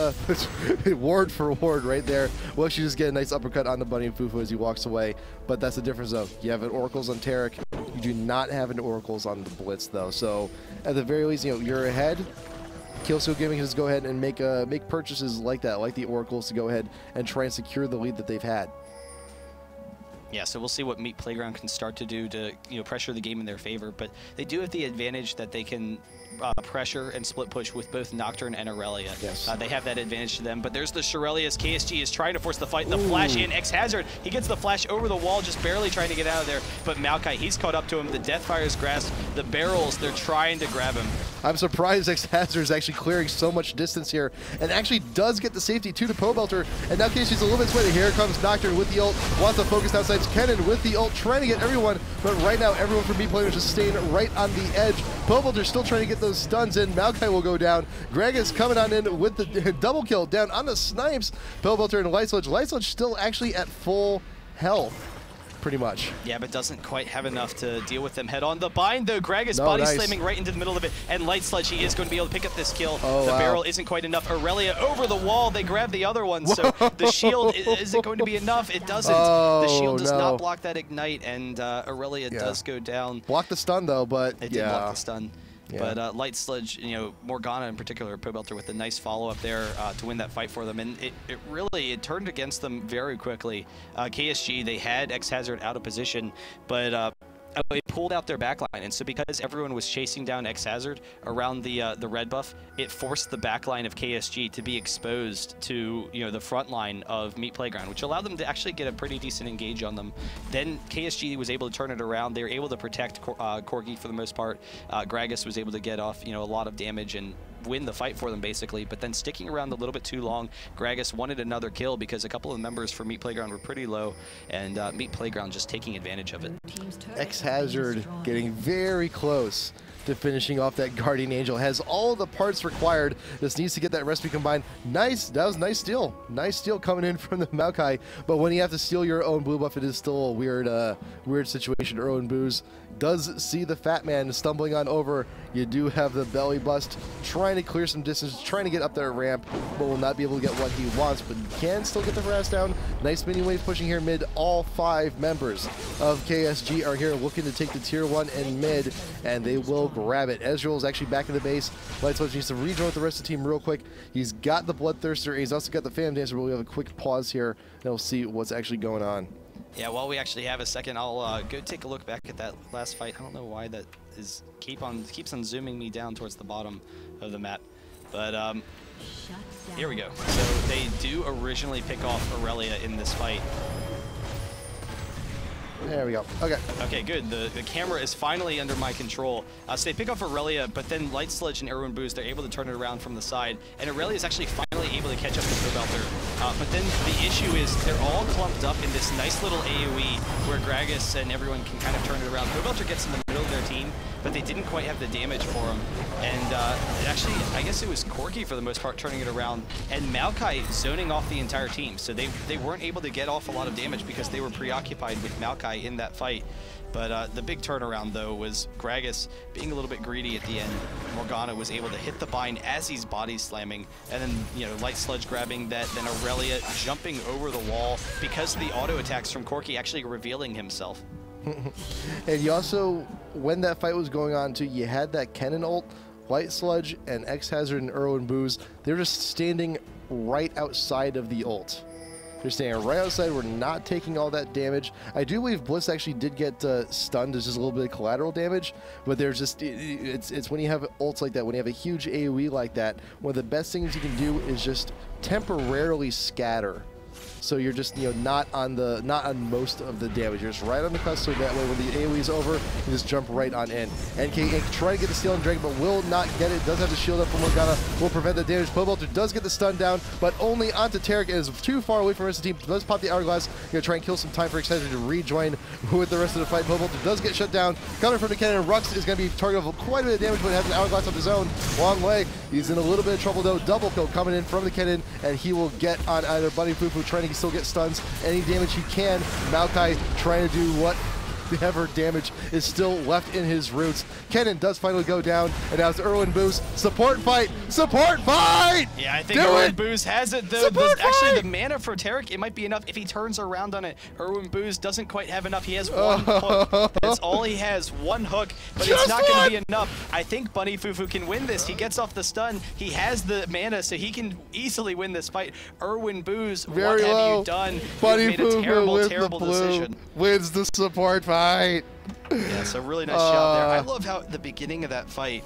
Speaker 1: ward for ward right there. Will actually just get a nice uppercut on the Bunny and Fufu as he walks away, but that's the difference though. You have an Oracles on Tarek. You do not have an Oracles on the Blitz though, so at the very least, you're ahead. Killstreak Gaming has to go ahead and make purchases like that, like the Oracles, to go ahead and try and secure the lead that they've had.
Speaker 2: Yeah, so we'll see what Meat Playground can start to do to pressure the game in their favor, but they do have the advantage that they can pressure and split push with both Nocturne and Aurelia.
Speaker 1: Yes.
Speaker 2: They have that advantage to them, but there's the Shirelius. KSG is trying to force the fight. The flash in. X-Hazard, he gets the flash over the wall, just barely trying to get out of there, but Maokai, he's caught up to him. The Deathfire's grasp, the barrels, they're trying to grab him.
Speaker 1: I'm surprised X-Hazard is actually clearing so much distance here, and actually does get the safety to the Pobelter, and now KSG's a little bit swayed. Here comes Nocturne with the ult, wants to focus outside. Kennen with the ult, trying to get everyone, but right now everyone from Meat Playground is just staying right on the edge. Pobelter still trying to get those stuns in. Maokai will go down. Gragas coming on in with the double kill down on the snipes. Pobelter and Lightsludge. Lightsludge still actually at full health, pretty much.
Speaker 2: Yeah, but doesn't quite have enough to deal with them head on. The bind, though, Gragas body slamming right into the middle of it, and Lightsludge, he is going to be able to pick up this kill. The barrel isn't quite enough. Aurelia over the wall, they grab the other one, so the shield, is it going to be enough? It doesn't. The shield does not block that ignite, and Aurelia does go down.
Speaker 1: Blocked the stun, though, but
Speaker 2: it did block the stun. But Lightsludge, Morgana in particular, Pobelter with a nice follow-up there to win that fight for them. And it really turned against them very quickly. KSG, they had X-Hazard out of position, but it pulled out their backline, and so because everyone was chasing down X-Hazard around the red buff, it forced the backline of KSG to be exposed to the front line of Meat Playground, which allowed them to actually get a pretty decent engage on them. Then KSG was able to turn it around. They were able to protect Corgi for the most part. Gragas was able to get off a lot of damage and win the fight for them basically, but then sticking around a little bit too long. Gragas wanted another kill because a couple of members for Meat Playground were pretty low, and Meat Playground just taking advantage of it.
Speaker 1: X-Hazard getting very close to finishing off that Guardian Angel. Has all the parts required. Just needs to get that recipe combined. Nice. That was nice steal. Nice steal coming in from the Maokai. But when you have to steal your own blue buff, it is still a weird situation. Erwin Booz does see the fat man stumbling on over. You do have the belly bust, trying to clear some distance, trying to get up that ramp, but will not be able to get what he wants, but can still get the harass down. Nice mini wave pushing here mid. All 5 members of KSG are here looking to take the tier 1 in mid, and they will grab it. Ezreal is actually back in the base. Lightsludge needs to rejoin with the rest of the team real quick. He's got the Bloodthirster, he's also got the Phantom Dancer, but we'll have a quick pause here, and we'll see what's actually going on.
Speaker 2: Yeah, while we actually have a second, I'll go take a look back at that last fight. I don't know why that keeps on zooming me down towards the bottom of the map, but here we go. So they do originally pick off Aurelia in this fight.
Speaker 1: There we go. Okay.
Speaker 2: Okay, good. The camera is finally under my control. So they pick off Aurelia, but then Light Sludge and Erwin Booz, they're able to turn it around from the side. And Aurelia is actually finally able to catch up to Belter. But then the issue is they're all clumped up in this nice little AoE where Gragas and everyone can kind of turn it around. Belter gets in the middle of their team, but they didn't quite have the damage for him. And actually, I guess it was Corki for the most part turning it around, and Maokai zoning off the entire team. So they weren't able to get off a lot of damage because they were preoccupied with Maokai in that fight. But the big turnaround, though, was Gragas being a little bit greedy at the end. Morgana was able to hit the bind as he's body slamming, and then, you know, Light Sludge grabbing that, then Aurelia jumping over the wall because of the auto attacks from Corki actually revealing himself.
Speaker 1: And you also, when that fight was going on, too, you had that Kennen ult, Light Sludge, and X-Hazard and Erwin Booz. They're just standing right outside of the ult. They're standing right outside. We're not taking all that damage. I do believe Bliss actually did get stunned. There's just a little bit of collateral damage, but there's just, it's when you have ults like that, when you have a huge AoE like that, one of the best things you can do is just temporarily scatter. So you're just, you know, not on most of the damage. You're just right on the cusp, so that way when the AoE is over, you just jump right on in. NK try to get the steal on Dragon, but will not get it. Does have to shield up from Morgana, will prevent the damage. Pobelter does get the stun down, but only onto Tarek. Is too far away from the rest of the team. Does pop the hourglass. Gonna try and kill some time for Excited to rejoin with the rest of the fight. Pobelter does get shut down. Coming from the cannon, Rux is gonna be targeted of quite a bit of damage, but has an hourglass of his own. Long way. He's in a little bit of trouble though. Double kill coming in from the cannon, and he will get on either Bunny Fufu, trying to still get stuns. Any damage he can. Maokai trying to do whatever damage is still left in his roots. Kennen does finally go down, and now it's Erwin Booz. Support fight! Support fight!
Speaker 2: Yeah, I think Erwin Booz has it, though. Actually, the mana for Tarek, it might be enough if he turns around on it. Erwin Booz doesn't quite have enough. He has one hook. That's all he has, one hook, but it's not going to be enough. I think Bunny Fufu can win this. He gets off the stun. He has the mana, so he can easily win this fight. Erwin Booz, what have you done?
Speaker 1: Bunny
Speaker 2: You've made a
Speaker 1: Fufu
Speaker 2: terrible decision.
Speaker 1: Wins the support fight.
Speaker 2: Yeah, so really nice job there. I love how the beginning of that fight,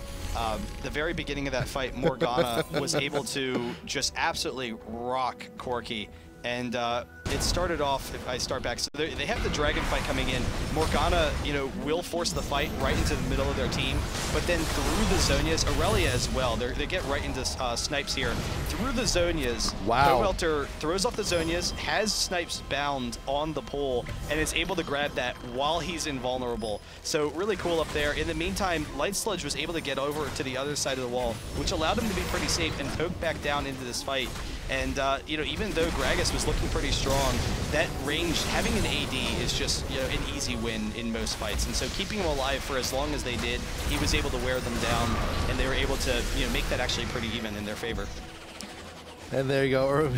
Speaker 2: the very beginning of that fight, Morgana was able to just absolutely rock Corki. And it started off, if I start back, so they have the dragon fight coming in. Morgana, you know, will force the fight right into the middle of their team, but then through the Zonias, Aurelia as well, they get right into Snipes here. Through the Zonias, Pobelter throws off the Zonias, has Snipes bound on the pole, and is able to grab that while he's invulnerable. So really cool up there. In the meantime, Light Sludge was able to get over to the other side of the wall, which allowed him to be pretty safe and poke back down into this fight. And, you know, even though Gragas was looking pretty strong, that range, having an AD is just, you know, an easy win in most fights. And so keeping him alive for as long as they did, he was able to wear them down, and they were able to, you know, make that actually pretty even in their favor. And
Speaker 1: there you go.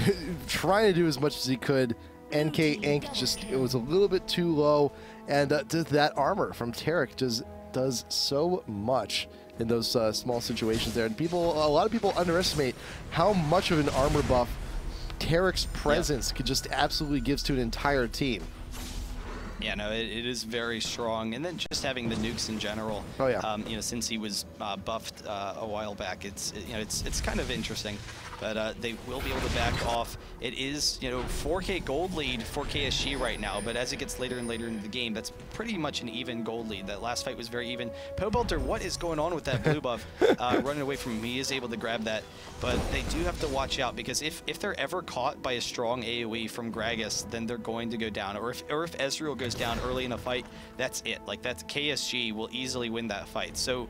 Speaker 1: Trying to do as much as he could. NK Inc. just, it was a little bit too low. And that armor from Tarek just does so much in those small situations there. And a lot of people underestimate how much of an armor buff Tarek's presence could just absolutely gives to an entire team.
Speaker 2: Yeah, no, it is very strong. And then just having the nukes in general.
Speaker 1: Oh, yeah.
Speaker 2: You know, since he was buffed a while back, it's kind of interesting. But they will be able to back off. It is, you know, 4K gold lead for KSG right now, but as it gets later and later into the game, that's pretty much an even gold lead. That last fight was very even. Pobelter, what is going on with that blue buff? Running away from him, he is able to grab that, but they do have to watch out, because if they're ever caught by a strong AoE from Gragas, then they're going to go down. Or if Ezreal goes down early in a fight, that's it. Like, that's KSG will easily win that fight. So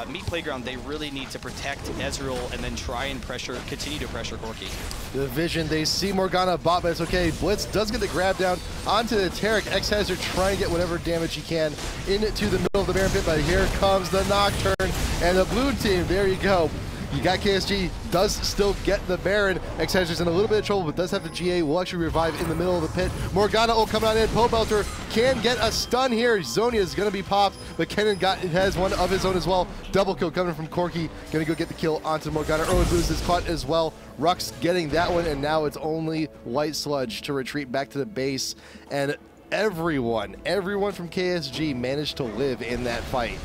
Speaker 2: Meat Playground, they really need to protect Ezreal and then try and continue to pressure Corki.
Speaker 1: The vision, they see Morgana bot, but it's okay. Blitz does get the grab down onto the Tarek. X-Hazard trying to get whatever damage he can into the middle of the Baron pit, but here comes the Nocturne and the blue team. There you go. You got KSG, does still get the Baron. X-Hazard's in a little bit of trouble, but does have the GA, will actually revive in the middle of the pit. Morgana will come on in. Pobelter can get a stun here. Zonia is going to be popped, but Kennen has one of his own as well. Double kill coming from Corki. Going to go get the kill onto Morgana. Erwin Booz is caught as well. Rux getting that one, and now it's only Light Sludge to retreat back to the base. And everyone from KSG managed to live in that fight.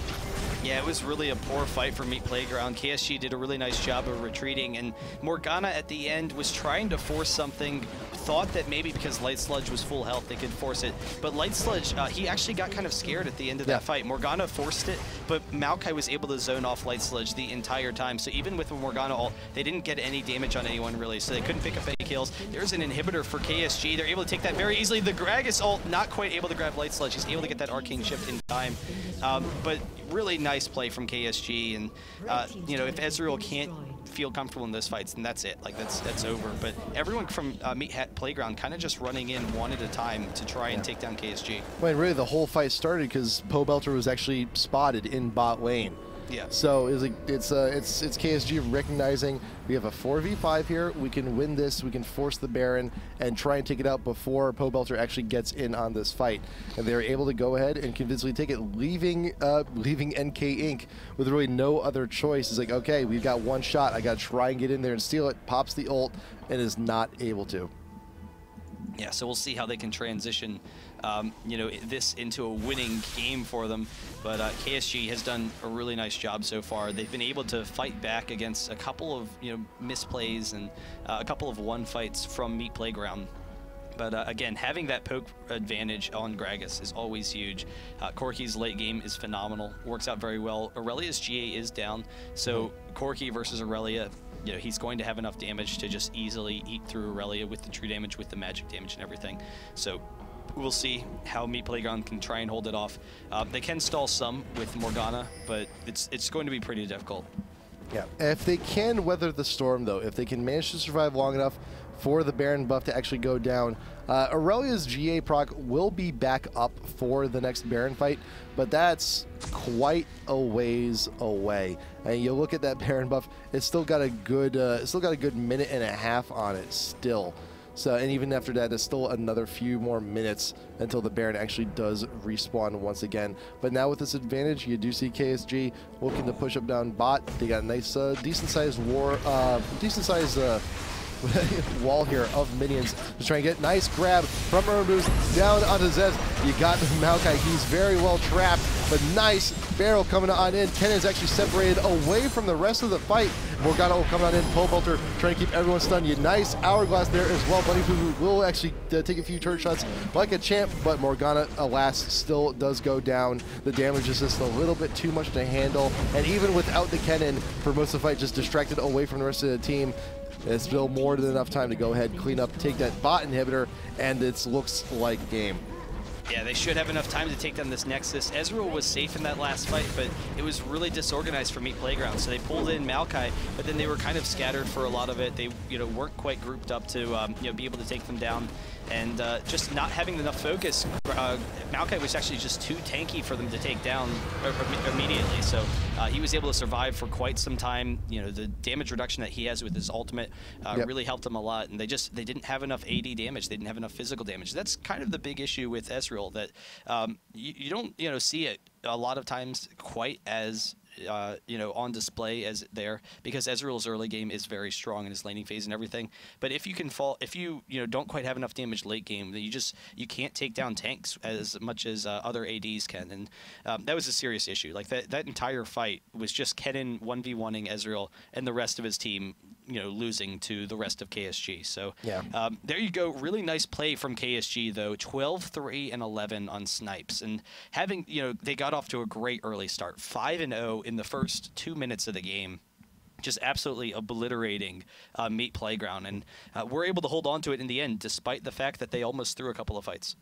Speaker 2: Yeah, it was really a poor fight for Meat Playground. KSG did a really nice job of retreating, and Morgana at the end was trying to force something, thought that maybe because Light Sludge was full health, they could force it. But Light Sludge, he actually got kind of scared at the end of that fight. Morgana forced it, but Maokai was able to zone off Light Sludge the entire time. So even with Morgana ult, they didn't get any damage on anyone really, so they couldn't pick up any kills. There's an inhibitor for KSG. They're able to take that very easily. The Gragas ult, not quite able to grab Light Sludge. He's able to get that Arcane Shift in time. But really nice play from KSG, and you know, if Ezreal can't feel comfortable in those fights, then that's it. Like that's over. But everyone from Meat Playground kind of just running in one at a time to try and take down KSG.
Speaker 1: Well, and really the whole fight started because Pobelter was actually spotted in bot lane.
Speaker 2: Yeah.
Speaker 1: So it's KSG recognizing we have a 4v5 here. We can win this. We can force the Baron and try and take it out before Pobelter actually gets in on this fight. And they're able to go ahead and convincingly take it, leaving NK Inc. with really no other choice. It's like, okay, we've got one shot. I got to try and get in there and steal it. Pops the ult and is not able to.
Speaker 2: Yeah, so we'll see how they can transition, you know, this into a winning game for them. But KSG has done a really nice job so far. They've been able to fight back against a couple of, you know, misplays and a couple of one fights from Meat Playground. But again, having that poke advantage on Gragas is always huge. Corki's late game is phenomenal, works out very well. Aurelia's GA is down, so Corki versus Aurelia, you know, he's going to have enough damage to just easily eat through Aurelia with the true damage, with the magic damage and everything. So we'll see how Meat Playground can try and hold it off. They can stall some with Morgana, but it's going to be pretty difficult.
Speaker 1: Yeah, if they can weather the storm, though, if they can manage to survive long enough for the Baron buff to actually go down, Aurelia's GA proc will be back up for the next Baron fight, but that's quite a ways away. And you look at that Baron buff; it's still got a good, minute and a half on it still. So, and even after that, there's still another few more minutes until the Baron actually does respawn once again. But now with this advantage, you do see KSG looking to push up down bot. They got a nice, decent-sized wall here of minions to try and get nice grab from Urmus down onto Zez. You got Maokai. He's very well trapped, but nice barrel coming on in. Ken is actually separated away from the rest of the fight. Morgana will come on in. Pobelter trying to keep everyone stunned. You nice hourglass there as well. Bunny Fufu will actually take a few turret shots like a champ, but Morgana, alas, still does go down. The damage is just a little bit too much to handle, and even without the Kennen for most of the fight, just distracted away from the rest of the team. It's still more than enough time to go ahead, clean up, take that bot inhibitor, and it looks like game.
Speaker 2: Yeah, they should have enough time to take down this Nexus. Ezreal was safe in that last fight, but it was really disorganized for Meat Playground. So they pulled in Maokai, but then they were kind of scattered for a lot of it. They, you know, weren't quite grouped up to, you know, be able to take them down. And just not having enough focus, Maokai was actually just too tanky for them to take down immediately. So he was able to survive for quite some time. You know, the damage reduction that he has with his ultimate really helped him a lot. And they didn't have enough AD damage. They didn't have enough physical damage. That's kind of the big issue with Ezreal, that you don't, you know, see it a lot of times quite as you know, on display as there, because Ezreal's early game is very strong in his laning phase and everything. But if you can fall, if you don't quite have enough damage late game, then you can't take down tanks as much as other ADs can, and that was a serious issue. Like that entire fight was just Kennen 1v1ing Ezreal and the rest of his team, you know, losing to the rest of KSG. So
Speaker 1: yeah,
Speaker 2: there you go. Really nice play from KSG though. 12-3 and 11 on snipes, and having, you know, they got off to a great early start, 5-0 in the first 2 minutes of the game, just absolutely obliterating Meat Playground, and we're able to hold on to it in the end, despite the fact that they almost threw a couple of fights.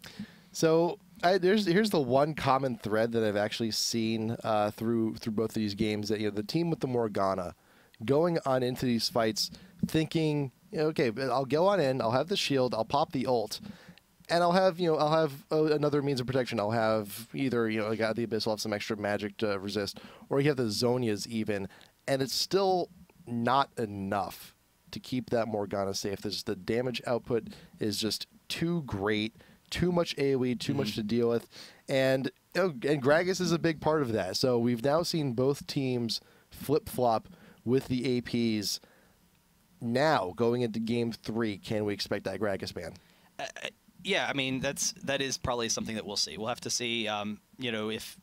Speaker 1: So here's the one common thread that I've actually seen through both of these games, that, you know, the team with the Morgana going on into these fights thinking, you know, okay, I'll go on in, I'll have the shield, I'll pop the ult, and I'll have another means of protection. I'll have either, you know, like the Abyss will have some extra magic to resist, or you have the Zonias even, and it's still not enough to keep that Morgana safe. The damage output is just too great, too much AoE, too much to deal with, and Gragas is a big part of that. So we've now seen both teams flip-flop with the APs. Now, going into Game 3, can we expect that Gragas ban?
Speaker 2: Yeah, I mean, that is probably something that we'll see. We'll have to see, you know, if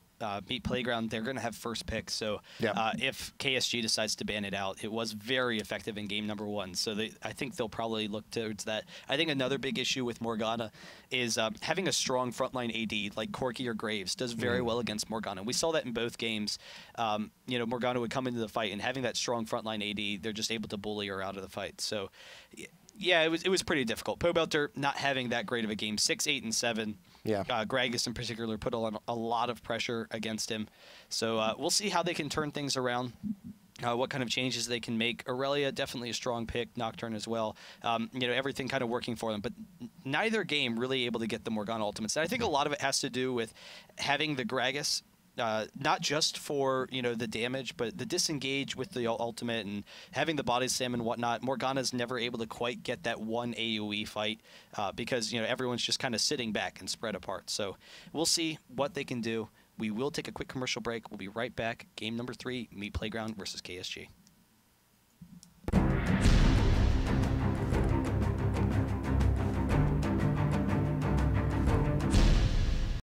Speaker 2: Meat Playground, they're going to have first pick. So if KSG decides to ban it out, it was very effective in game number 1. So I think they'll probably look towards that. I think another big issue with Morgana is having a strong frontline AD like Corki or Graves does very well against Morgana. We saw that in both games. You know, Morgana would come into the fight, and having that strong frontline AD, they're just able to bully her out of the fight. So yeah, it was pretty difficult. Pobelter not having that great of a game, 6, 8, and 7.
Speaker 1: Yeah.
Speaker 2: Gragas in particular put on a lot of pressure against him. So we'll see how they can turn things around. What kind of changes they can make. Aurelia, definitely a strong pick. Nocturne as well. You know, everything kind of working for them. But neither game really able to get the Morgana ultimates. And I think a lot of it has to do with having the Gragas, not just for, you know, the damage, but the disengage with the ultimate and having the body slam and whatnot. Morgana's never able to quite get that one AoE fight because, you know, everyone's just kind of sitting back and spread apart. So we'll see what they can do. We will take a quick commercial break. We'll be right back. Game number 3, Meat Playground versus KSG.